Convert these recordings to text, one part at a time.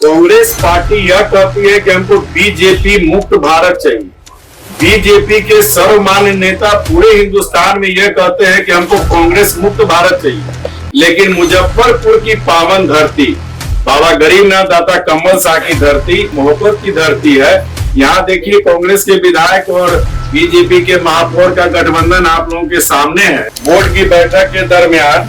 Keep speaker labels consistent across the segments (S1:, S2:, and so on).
S1: Congress party यह कहती है कि हमको बीजेपी मुक्त भारत चाहिए। बीजेपी के सर्वमान्य नेता पूरे हिंदुस्तान में यह कहते हैं कि हमको कांग्रेस मुक्त भारत चाहिए, लेकिन मुजफ्फरपुर की पावन धरती, बाबा गरीबनाथ दाता कमल शाह की धरती, मोहब्बत की धरती है। यहाँ देखिए कांग्रेस के विधायक और बीजेपी के महापौर का गठबंधन आप लोगों के सामने है। बोर्ड की बैठक के दरमियान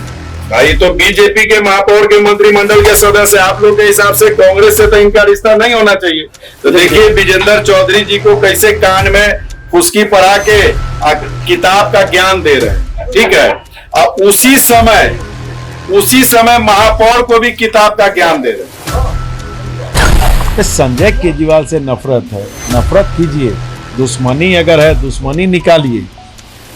S1: भाई तो बीजेपी के महापौर के मंत्रिमंडल के सदस्य, आप लोग के हिसाब से कांग्रेस से तो इनका रिश्ता नहीं होना चाहिए। तो देखिए विजेंद्र चौधरी जी को कैसे कान में फुसकी पढ़ा के किताब का ज्ञान दे रहे हैं, ठीक है। अब उसी समय महापौर को भी किताब का ज्ञान दे रहे हैं।
S2: संजय केजरीवाल से नफरत है, नफरत कीजिए, दुश्मनी अगर है दुश्मनी निकालिए,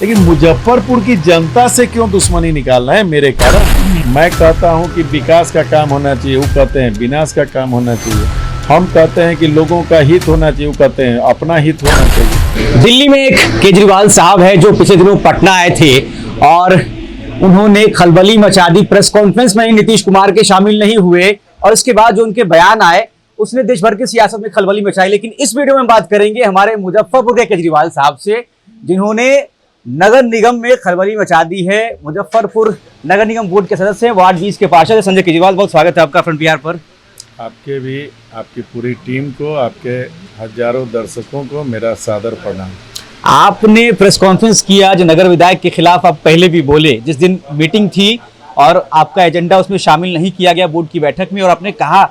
S2: लेकिन मुजफ्फरपुर की जनता से क्यों दुश्मनी निकालना है मेरे कारण। मैं कहता हूं कि विकास का काम होना चाहिए, वो कहते हैं विनाश का काम होना चाहिए। हम कहते हैं कि लोगों का हित होना चाहिए, वो कहते हैं अपना हित होना चाहिए।
S3: दिल्ली में एक केजरीवाल साहब है जो पिछले दिनों पटना आए थे और उन्होंने खलबली मचा दी। प्रेस कॉन्फ्रेंस में नीतीश कुमार के शामिल नहीं हुए और इसके बाद जो उनके बयान आए उसने देश भर की सियासत में खलबली मचाई। लेकिन इस वीडियो में बात करेंगे हमारे मुजफ्फरपुर के केजरीवाल साहब से, जिन्होंने नगर निगम में खलबली मचा दी है। मुजफ्फरपुर नगर निगम बोर्ड के सदस्य हैं, वार्ड 20 के पार्षद है संजय केजरीवाल। बहुत स्वागत है आपका फ्रंट पीआर पर।
S2: आपके भी, आपकी पूरी टीम को, आपके हजारों दर्शकों को मेरा सादर प्रणाम।
S3: आपने प्रेस कॉन्फ्रेंस किया जो नगर विधायक के खिलाफ आप पहले भी बोले, जिस दिन मीटिंग थी और आपका एजेंडा उसमें शामिल नहीं किया गया बोर्ड की बैठक में, और आपने कहा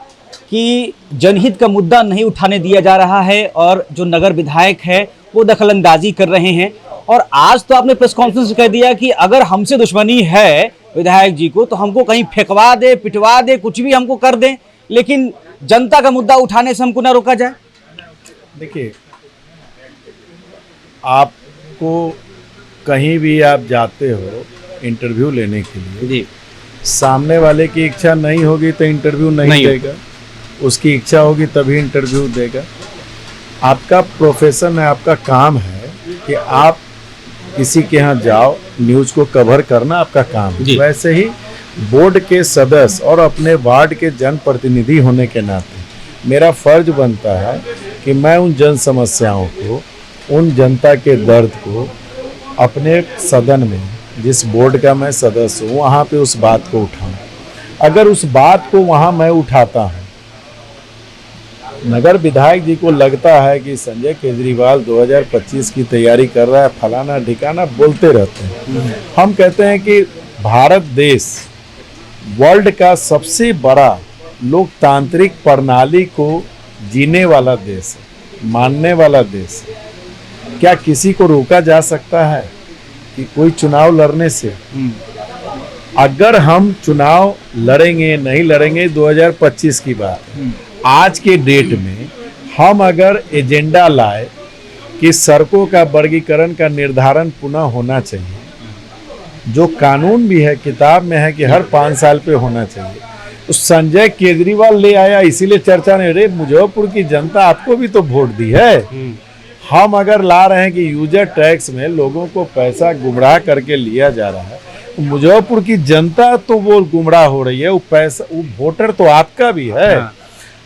S3: कि जनहित का मुद्दा नहीं उठाने दिया जा रहा है और जो नगर विधायक है वो दखलंदाजी कर रहे हैं। और आज तो आपने प्रेस कॉन्फ्रेंस में कह दिया कि अगर हमसे दुश्मनी है विधायक जी को तो हमको कहीं फेंकवा दे, पिटवा दे, कुछ भी हमको कर दें, लेकिन जनता का मुद्दा उठाने से हमको ना रोका जाए।
S2: देखिए, आपको कहीं भी आप जाते हो इंटरव्यू लेने के लिए
S3: जी,
S2: सामने वाले की इच्छा नहीं होगी तो इंटरव्यू नहीं देगा, उसकी इच्छा होगी तभी इंटरव्यू देगा। आपका प्रोफेशन है, आपका काम है कि आप किसी के यहाँ जाओ, न्यूज़ को कवर करना आपका काम है। वैसे ही बोर्ड के सदस्य और अपने वार्ड के जनप्रतिनिधि होने के नाते मेरा फर्ज बनता है कि मैं उन जन समस्याओं को, उन जनता के दर्द को अपने सदन में, जिस बोर्ड का मैं सदस्य हूँ, वहाँ पे उस बात को उठाऊँ। अगर उस बात को वहाँ मैं उठाता हूँ, नगर विधायक जी को लगता है कि संजय केजरीवाल 2025 की तैयारी कर रहा है, फलाना ढिकाना बोलते रहते हैं। हम कहते हैं कि भारत देश वर्ल्ड का सबसे बड़ा लोकतांत्रिक प्रणाली को जीने वाला देश है, मानने वाला देश है। क्या किसी को रोका जा सकता है कि कोई चुनाव लड़ने से? अगर हम चुनाव लड़ेंगे नहीं लड़ेंगे 2025 की बात, आज के डेट में हम अगर एजेंडा लाए कि सड़कों का वर्गीकरण का निर्धारण पुनः होना चाहिए, जो कानून भी है, किताब में है कि हर 5 साल पे होना चाहिए, तो संजय केजरीवाल ले आया, इसीलिए चर्चा नहीं। रे मुजफ्फरपुर की जनता आपको भी तो वोट दी है। हम अगर ला रहे हैं कि यूजर टैक्स में लोगों को पैसा गुमराह करके लिया जा रहा है, तो मुजफ्फरपुर की जनता तो वो गुमराह हो रही है, वो पैसा, वो वोटर तो आपका भी है।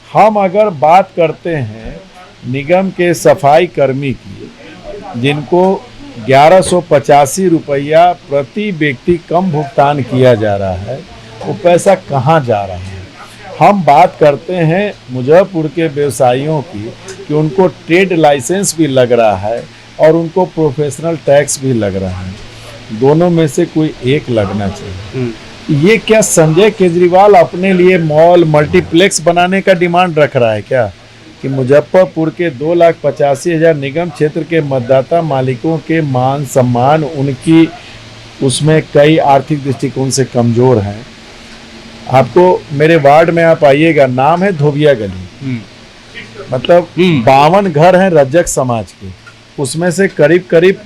S2: हम अगर बात करते हैं निगम के सफाई कर्मी की, जिनको 1185 रुपया प्रति व्यक्ति कम भुगतान किया जा रहा है, वो पैसा कहाँ जा रहा है? हम बात करते हैं मुजफ्फरपुर के व्यवसायियों की कि उनको ट्रेड लाइसेंस भी लग रहा है और उनको प्रोफेशनल टैक्स भी लग रहा है, दोनों में से कोई एक लगना चाहिए। ये क्या संजय केजरीवाल अपने लिए मॉल, मल्टीप्लेक्स बनाने का डिमांड रख रहा है क्या? कि मुजफ्फरपुर के 2,85,000 निगम क्षेत्र के मतदाता मालिकों के मान सम्मान, उनकी उसमें कई आर्थिक दृष्टिकोण से कमज़ोर हैं। आपको मेरे वार्ड में आप आइएगा, नाम है धोबिया गली, मतलब 52 घर हैं रज्जक समाज के, उसमें से करीब करीब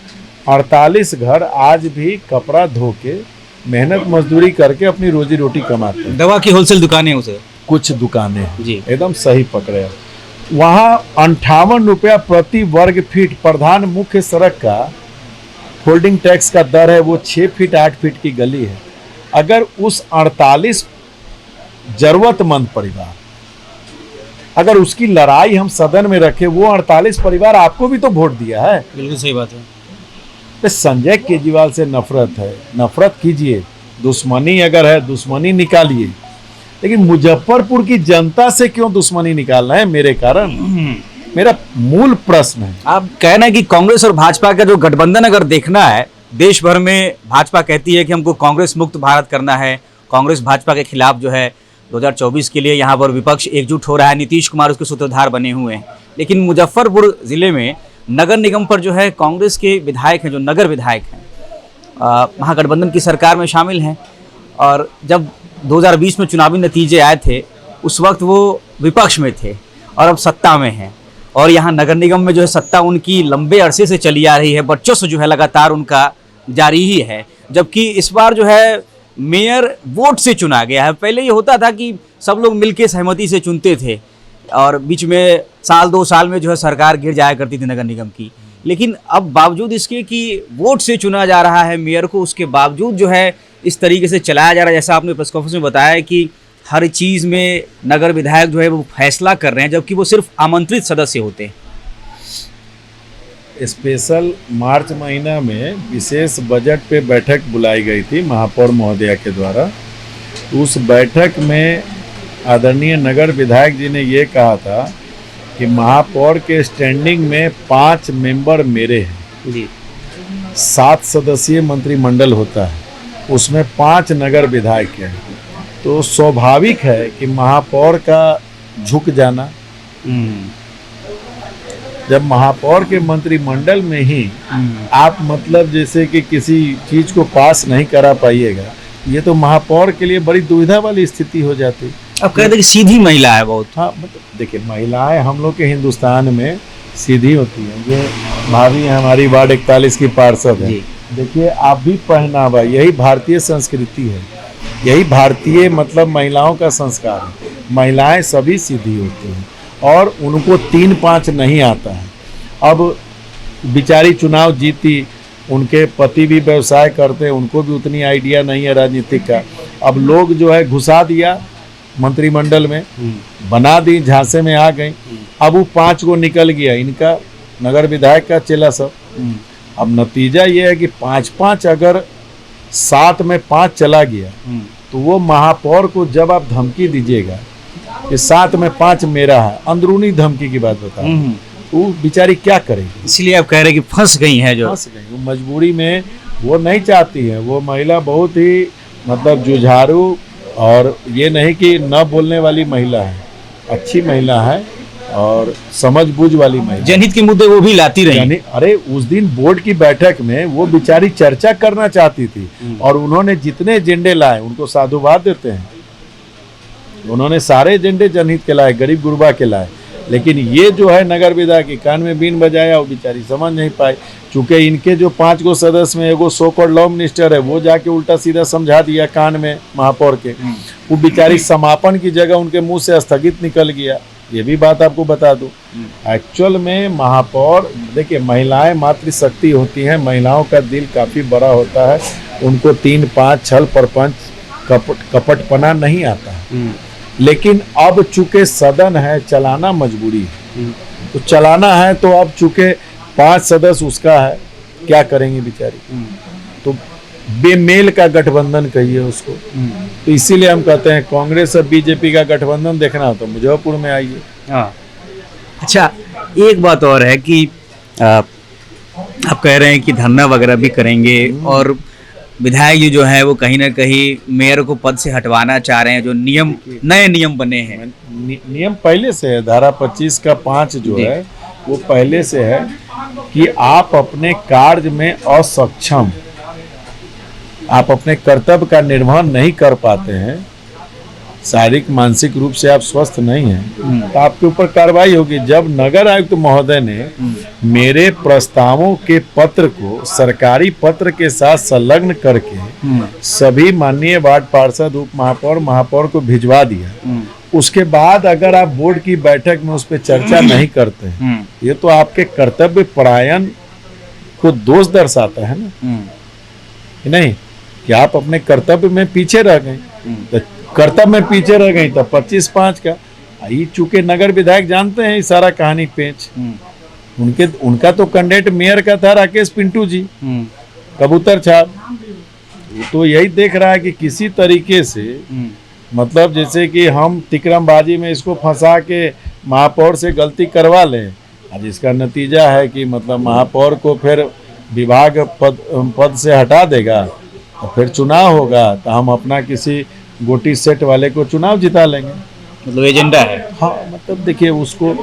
S2: 48 घर आज भी कपड़ा धो के मेहनत मजदूरी करके अपनी रोजी रोटी कमाते हैं।
S3: दवा की होलसेल दुकानें हैं उसे,
S2: कुछ दुकानें हैं
S3: जी,
S2: एकदम सही पकड़े। वहाँ 58 रुपया प्रति वर्ग फीट प्रधान मुख्य सड़क का होल्डिंग टैक्स का दर है, वो 6 फीट 8 फीट की गली है। अगर उस 48 जरूरतमंद परिवार अगर उसकी लड़ाई हम सदन में रखे, वो 48 परिवार आपको भी तो वोट दिया है।
S3: बिल्कुल सही बात है।
S2: तो संजय केजरीवाल से नफरत है, नफरत कीजिए, दुश्मनी अगर है दुश्मनी निकालिए, लेकिन मुजफ्फरपुर की जनता से क्यों दुश्मनी निकालना है मेरे कारण, मेरा मूल प्रश्न है।
S3: आप कहना है कि कांग्रेस और भाजपा का जो गठबंधन अगर देखना है, देश भर में भाजपा कहती है कि हमको कांग्रेस मुक्त भारत करना है, कांग्रेस भाजपा के खिलाफ जो है 2024 के लिए यहाँ पर विपक्ष एकजुट हो रहा है, नीतीश कुमार उसके सूत्रधार बने हुए हैं। लेकिन मुजफ्फरपुर जिले में नगर निगम पर जो है कांग्रेस के विधायक हैं, जो नगर विधायक हैं, महागठबंधन की सरकार में शामिल हैं, और जब 2020 में चुनावी नतीजे आए थे उस वक्त वो विपक्ष में थे और अब सत्ता में हैं, और यहाँ नगर निगम में जो है सत्ता उनकी लंबे अरसे से चली आ रही है, वर्चस्व जो है लगातार उनका जारी ही है। जबकि इस बार जो है मेयर वोट से चुना गया है। पहले ये होता था कि सब लोग मिलकर सहमति से चुनते थे और बीच में साल 2 साल में जो है सरकार गिर जाया करती थी नगर निगम की। लेकिन अब बावजूद इसके कि वोट से चुना जा रहा है मेयर को, उसके बावजूद जो है इस तरीके से चलाया जा रहा है, जैसा आपने प्रेस कॉन्फ्रेंस में बताया है कि हर चीज़ में नगर विधायक जो है वो फैसला कर रहे हैं, जबकि वो सिर्फ आमंत्रित सदस्य होते हैं।
S2: स्पेशल मार्च महीना में विशेष बजट पे बैठक बुलाई गई थी महापौर महोदया के द्वारा। उस बैठक में आदरणीय नगर विधायक जी ने ये कहा था कि महापौर के स्टैंडिंग में 5 मेंबर मेरे हैं
S3: जी।
S2: 7 सदस्यीय मंत्रिमंडल होता है, उसमें 5 नगर विधायक हैं, तो स्वाभाविक है कि महापौर का झुक जाना। जब महापौर के मंत्रिमंडल में ही आप मतलब जैसे कि किसी चीज को पास नहीं करा पाइएगा, ये तो महापौर के लिए बड़ी दुविधा वाली स्थिति हो जाती।
S3: अब कहते कि सीधी महिला है बहुत।
S2: हाँ, मतलब देखिए, महिलाएं हम लोग के हिंदुस्तान में सीधी होती हैं। जो भाभी हमारी वार्ड 41 की पार्षद है, देखिए आप भी पहनावा, यही भारतीय संस्कृति है, यही भारतीय मतलब महिलाओं का संस्कार है। महिलाएं सभी सीधी होती हैं और उनको 3-5 नहीं आता है। अब बिचारी चुनाव जीती, उनके पति भी व्यवसाय करते हैं, उनको भी उतनी आइडिया नहीं है राजनीतिक का। अब लोग जो है घुसा दिया मंत्रिमंडल में, बना दी, झांसे में आ गई। अब वो 5 को निकल गया, इनका नगर विधायक का चेला सब। अब नतीजा ये है कि 5-5 अगर 7 में 5 चला गया, तो वो महापौर को जब आप धमकी दीजिएगा कि 7 में 5 मेरा है, अंदरूनी धमकी की बात बता, वो बेचारी क्या करेगी।
S3: इसलिए आप कह रहे हैं कि फंस गई हैं, जो
S2: फंस गई, वो मजबूरी में वो नहीं चाहती है। वो महिला बहुत ही मतलब जुझारू, और ये नहीं कि न बोलने वाली महिला है, अच्छी महिला है और समझबूझ वाली महिला।
S3: जनहित के मुद्दे वो भी लाती रही।
S2: अरे उस दिन बोर्ड की बैठक में वो बेचारी चर्चा करना चाहती थी, और उन्होंने जितने एजेंडे लाए उनको साधुवाद देते हैं। उन्होंने सारे एजेंडे जनहित के लाए, गरीब गुरबा के लाए, लेकिन ये जो है नगर विधायक के कान में बीन बजाया, वो बेचारी समझ नहीं पाई। चूंकि इनके जो 5 गो सदस्य में एगो सो कॉल्ड लॉ मिनिस्टर है, वो जाके उल्टा सीधा समझा दिया कान में महापौर के। वो बेचारी समापन की जगह उनके मुंह से स्थगित निकल गया। ये भी बात आपको बता दूं, एक्चुअल में महापौर, देखिए महिलाएं मातृशक्ति होती हैं, महिलाओं का दिल काफ़ी बड़ा होता है, उनको 3-5 छल प्रपंच कपटपना नहीं आता है। लेकिन अब चूंकि सदन है, चलाना मजबूरी है, तो चलाना है, तो अब चूंकि 5 सदस्य उसका है, क्या करेंगे बेचारी। तो बेमेल का गठबंधन कहिए उसको। तो इसीलिए हम कहते हैं कांग्रेस और बीजेपी का गठबंधन देखना हो तो मुजफ्फरपुर में आइए।
S3: हाँ, अच्छा, एक बात और है कि आप कह रहे हैं कि धरना वगैरह भी करेंगे, और विधायक जी जो है वो कहीं ना कहीं मेयर को पद से हटवाना चाह रहे हैं, जो नए नियम बने हैं।
S2: नियम पहले से है, धारा 25 का 5 जो है वो पहले से है कि आप अपने कार्य में असक्षम, आप अपने कर्तव्य का निर्वहन नहीं कर पाते हैं, शारीरिक मानसिक रूप से आप स्वस्थ नहीं हैं, तो आपके ऊपर कार्रवाई होगी। जब नगर आयुक्त महोदय ने मेरे प्रस्तावों के पत्र को सरकारी पत्र के साथ संलग्न करके सभी माननीय वार्ड पार्षद, उप महापौर, महापौर को भिजवा दिया, उसके बाद अगर आप बोर्ड की बैठक में उस पर चर्चा नहीं करते हैं, ये तो आपके कर्तव्य परायण को दोष दर्शाता है ना, नहीं कि आप अपने कर्तव्य में पीछे रह गए। तो कर्तव्य में पीछे रह गई तो 25-5 का, ये चूंकि नगर विधायक जानते हैं ये सारा कहानी पेच। उनका तो कैंडिडेट मेयर का था राकेश पिंटू जी, कबूतर छाप। वो तो यही देख रहा है कि किसी तरीके से मतलब जैसे कि हम तिकरमबाजी में इसको फंसा के महापौर से गलती करवा लें। आज इसका नतीजा है कि मतलब महापौर को फिर विभाग पद से हटा देगा और फिर चुनाव होगा तो हम अपना किसी गोटी सेट वाले को चुनाव जिता लेंगे।
S3: मतलब एजेंडा है।
S2: हाँ, मतलब देखिए उसको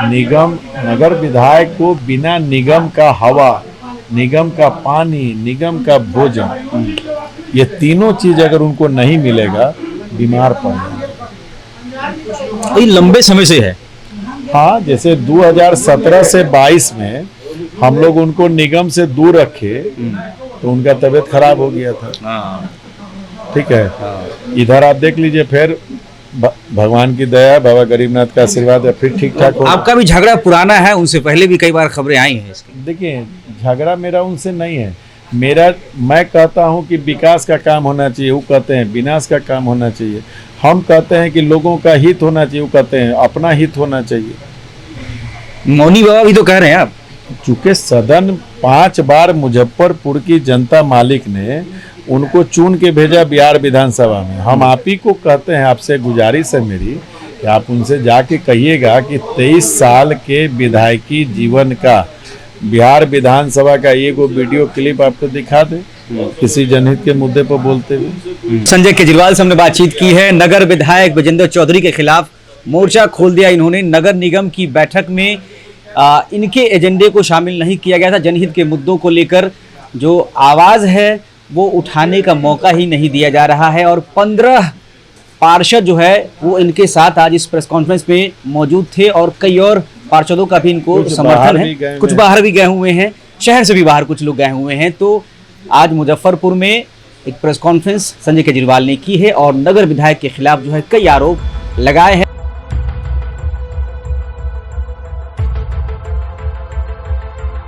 S2: निगम नगर विधायक को बिना निगम का हवा, निगम का पानी, निगम का भोजन, ये तीनों चीज अगर उनको नहीं मिलेगा बीमार पड़ जाएंगे।
S3: ये लंबे समय से है।
S2: हाँ, जैसे 2017 से 22 में हम लोग उनको निगम से दूर रखे तो उनका तबीयत खराब हो गया था। ठीक है, इधर आप देख लीजिए फिर भगवान की दया, बाबा गरीबनाथ का आशीर्वाद है, फिर ठीक ठाक हो।
S3: आपका भी झगड़ा पुराना है, उनसे पहले भी कई बार खबरें आई हैं इसकी।
S2: देखिए झगड़ा मेरा उनसे नहीं है। मैं कहता हूं कि विकास का काम होना चाहिए, वो कहते हैं विनाश का काम होना चाहिए। हम कहते हैं कि लोगों का हित होना चाहिए, वो कहते हैं अपना हित होना चाहिए।
S3: मौनी बाबा भी तो कह रहे हैं आप।
S2: चूंकि सदन 5 बार मुजफ्फरपुर की जनता मालिक ने उनको चुन के भेजा बिहार विधानसभा में। हम आप ही को कहते हैं, आपसे गुजारिश है मेरी कि आप उनसे जाके कहिएगा कि 23 साल के विधायकी जीवन का बिहार विधानसभा का एक वीडियो क्लिप आपको दिखा दे किसी जनहित के मुद्दे पर बोलते हुए।
S3: संजय केजरीवाल से हमने बातचीत की है। नगर विधायक विजेंद्र चौधरी के खिलाफ मोर्चा खोल दिया इन्होंने। नगर निगम की बैठक में इनके एजेंडे को शामिल नहीं किया गया था। जनहित के मुद्दों को लेकर जो आवाज़ है वो उठाने का मौका ही नहीं दिया जा रहा है। और 15 पार्षद जो है वो इनके साथ आज इस प्रेस कॉन्फ्रेंस में मौजूद थे और कई और पार्षदों का भी इनको समर्थन है। कुछ बाहर भी गए हुए हैं, शहर से भी बाहर कुछ लोग गए हुए हैं। तो आज मुजफ्फरपुर में एक प्रेस कॉन्फ्रेंस संजय केजरीवाल ने की है और नगर विधायक के खिलाफ जो है कई आरोप लगाए हैं।